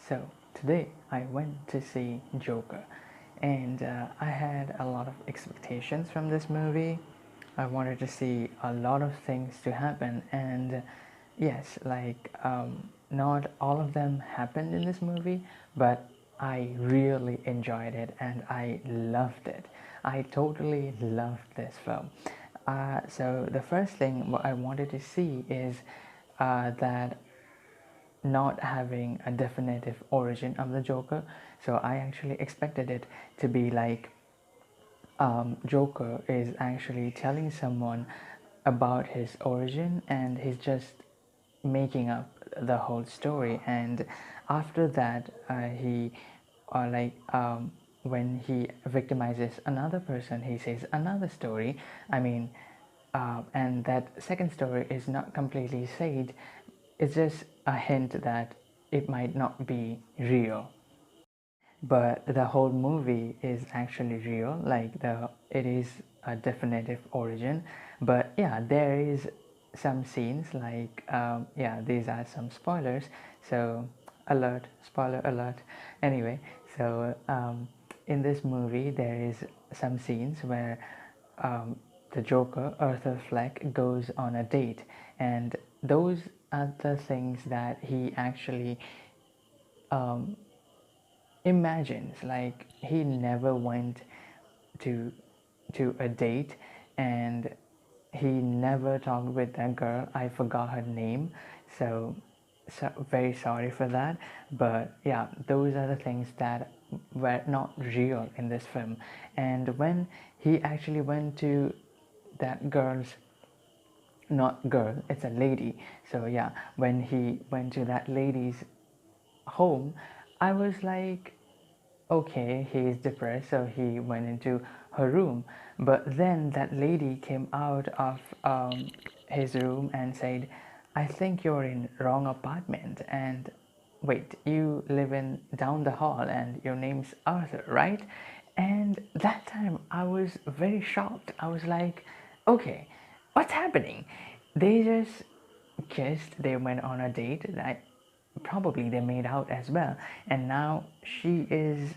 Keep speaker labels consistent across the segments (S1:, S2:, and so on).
S1: So today I went to see Joker, and I had a lot of expectations from this movie. I wanted to see a lot of things to happen, and yes, not all of them happened in this movie, but I really enjoyed it and I loved it. I totally loved this film. So the first thing what I wanted to see is that not having a definitive origin of the Joker. So I actually expected it to be like Joker is actually telling someone about his origin and he's just making up the whole story. And after that, he when he victimizes another person, he says another story. And that second story is not completely said. It's just a hint that it might not be real, but the whole movie is actually real. It is a definitive origin. But yeah, there is some scenes these are some spoilers, so alert, spoiler alert. Anyway, so in this movie there is some scenes where the Joker, Arthur Fleck, goes on a date, and those are the things that he actually imagines. Like, he never went to a date, and he never talked with that girl. I forgot her name, so very sorry for that. But yeah, those are the things that were not real in this film. And when he actually went to that girl's, not girl, it's a lady, so yeah, when he went to that lady's home, I was like, okay, he is depressed, so he went into her room. But then that lady came out of his room and said, I think you're in wrong apartment, and wait, you live in down the hall and your name's Arthur, right? And that time I was very shocked. I was like, okay, what's happening? They just kissed, they went on a date, probably they made out as well, and now she is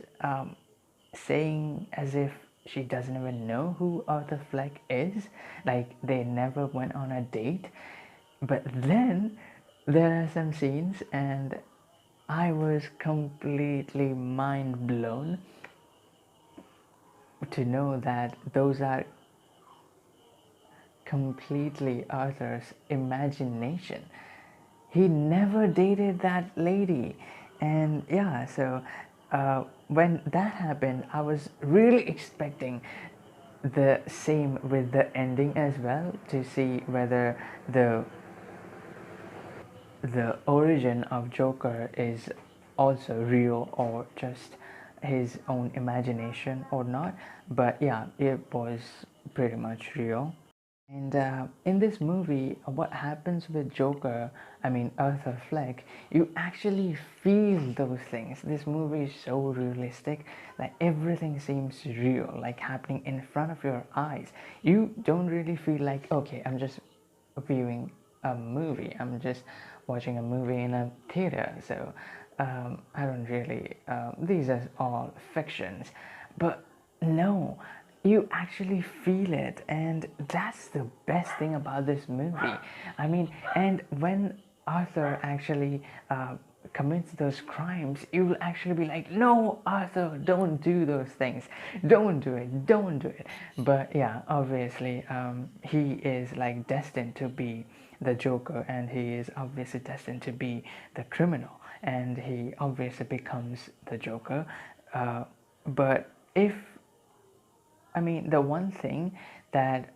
S1: saying as if she doesn't even know who Arthur Fleck is, like they never went on a date. But then there are some scenes, and I was completely mind blown to know that those are completely Arthur's imagination. He never dated that lady. And yeah, so when that happened, I was really expecting the same with the ending as well, to see whether the origin of Joker is also real or just his own imagination or not. But yeah, it was pretty much real. And in this movie, what happens with Joker, I mean Arthur Fleck, you actually feel those things. This movie is so realistic, like everything seems real, like happening in front of your eyes. You don't really feel like, okay, I'm just viewing a movie, I'm just watching a movie in a theater, so I don't really, these are all fictions. But no, you actually feel it, and that's the best thing about this movie. I mean, and when Arthur actually commits those crimes, you will actually be like, no, Arthur, don't do those things, don't do it, don't do it. But yeah, obviously he is like destined to be the Joker, and he is obviously destined to be the criminal, and he obviously becomes the Joker. But if, I mean, the one thing that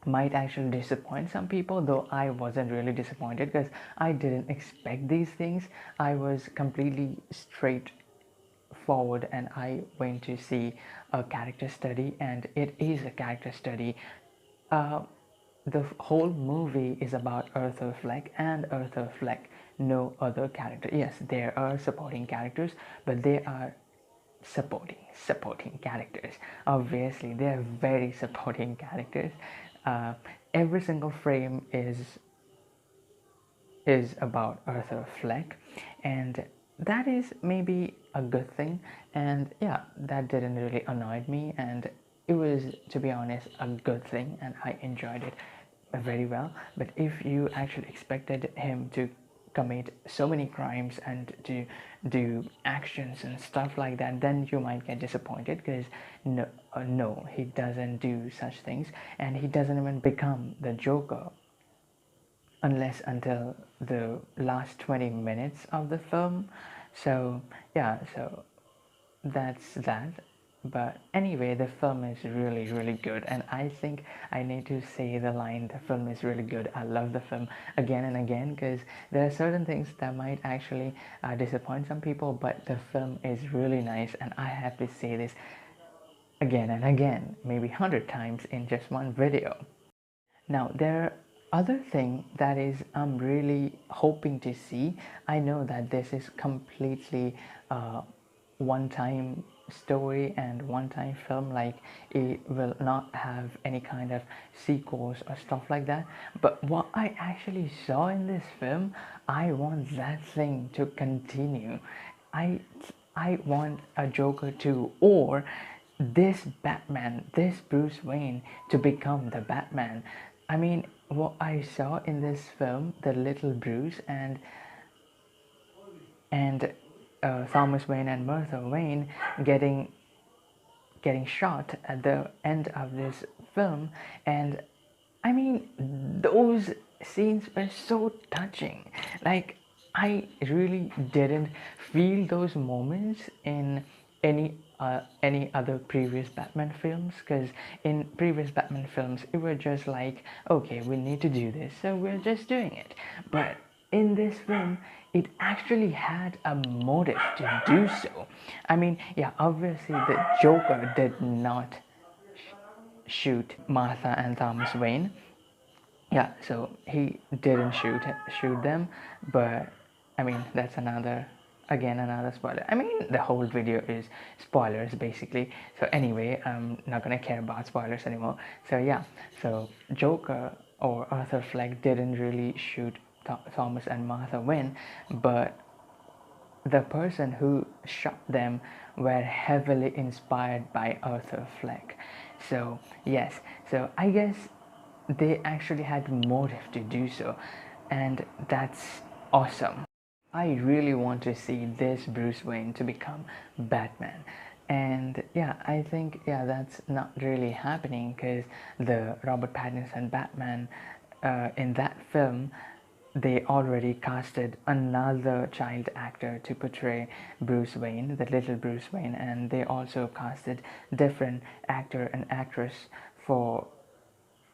S1: might actually disappoint some people, though I wasn't really disappointed because I didn't expect these things. I was completely straightforward, and I went to see a character study, and it is a character study. The whole movie is about Arthur Fleck and Arthur Fleck, no other character. Yes, there are supporting characters, but they are supporting characters. Obviously they are very supporting characters. Every single frame is about Arthur Fleck, and that is maybe a good thing, and yeah, that didn't really annoy me, and it was, to be honest, a good thing, and I enjoyed it very well. But if you actually expected him to commit so many crimes and to do actions and stuff like that, then you might get disappointed, because no, he doesn't do such things, and he doesn't even become the Joker unless until the last 20 minutes of the film. So yeah, so that's that. But anyway, the film is really good, and I think I need to say the line, the film is really good. I love the film again and again, because there are certain things that might actually disappoint some people, but the film is really nice, and I have to say this again and again, maybe 100 times in just one video. Now, there other thing that is I'm really hoping to see. I know that this is completely one-time story and one-time film, like it will not have any kind of sequels or stuff like that. But what I actually saw in this film, I want that thing to continue. I I want a Joker 2, or this Batman, this Bruce Wayne, to become the Batman. I mean, what I saw in this film, the little Bruce and Thomas Wayne and Martha Wayne getting shot at the end of this film, and I mean, those scenes were so touching. Like, I really didn't feel those moments in any other previous Batman films, because in previous Batman films it were just like, okay, we need to do this, so we're just doing it. But in this film, it actually had a motive to do so. I mean, yeah, obviously the Joker did not shoot Martha and Thomas Wayne. Yeah, so he didn't shoot them, but I mean, that's another spoiler. I mean, the whole video is spoilers basically. So anyway, I'm not gonna care about spoilers anymore. So yeah, so Joker or Arthur Fleck didn't really shoot Thomas and Martha Wayne, but the person who shot them were heavily inspired by Arthur Fleck. So yes, so I guess they actually had motive to do so, and that's awesome. I really want to see this Bruce Wayne to become Batman. And yeah, I think, yeah, that's not really happening, because the Robert Pattinson Batman in that film, they already casted another child actor to portray Bruce Wayne, the little Bruce Wayne, and they also casted different actor and actress for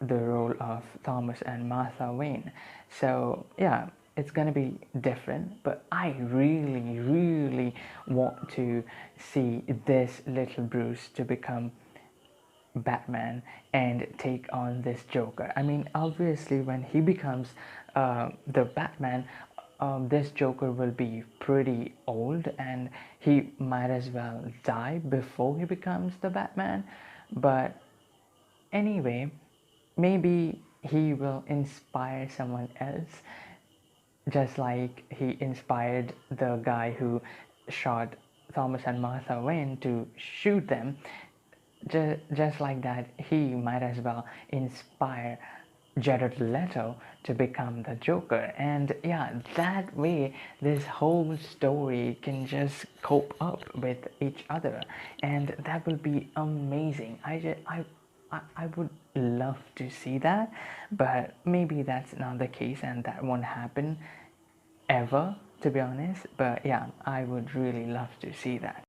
S1: the role of Thomas and Martha Wayne. So yeah, it's gonna be different, but I really want to see this little Bruce to become Batman and take on this Joker. I mean, obviously when he becomes the Batman, this Joker will be pretty old, and he might as well die before he becomes the Batman. But anyway, maybe he will inspire someone else, just like he inspired the guy who shot Thomas and Martha Wayne to shoot them. Just like that, he might as well inspire Jared Leto to become the Joker, and yeah, that way this whole story can just cope up with each other, and that will be amazing. I would love to see that, but maybe that's not the case, and that won't happen ever, to be honest. But yeah, I would really love to see that.